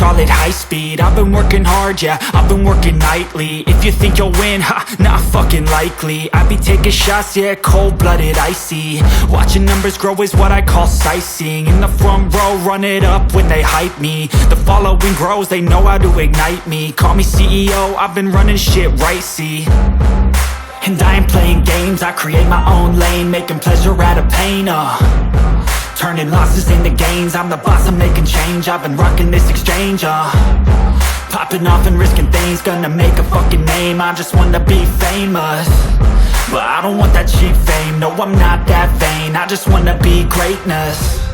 call it high speed. I've been working hard, yeah, I've been working nightly. If you think you'll win, ha, not fucking likely. I be taking shots, yeah, cold-blooded, icy. Watching numbers grow is what I call sightseeing. In the front row, run it up when they hype me. The following grows, they know how to ignite me. Call me CEO, I've been running shit right, see. And I ain't playing games, I create my own lane, making pleasure out of pain, turning losses into gains. I'm the boss, I'm making change. I've been rocking this exchange, popping off and risking things. Gonna make a fucking name, I just wanna be famous. But I don't want that cheap fame, no I'm not that vain. I just wanna be greatness.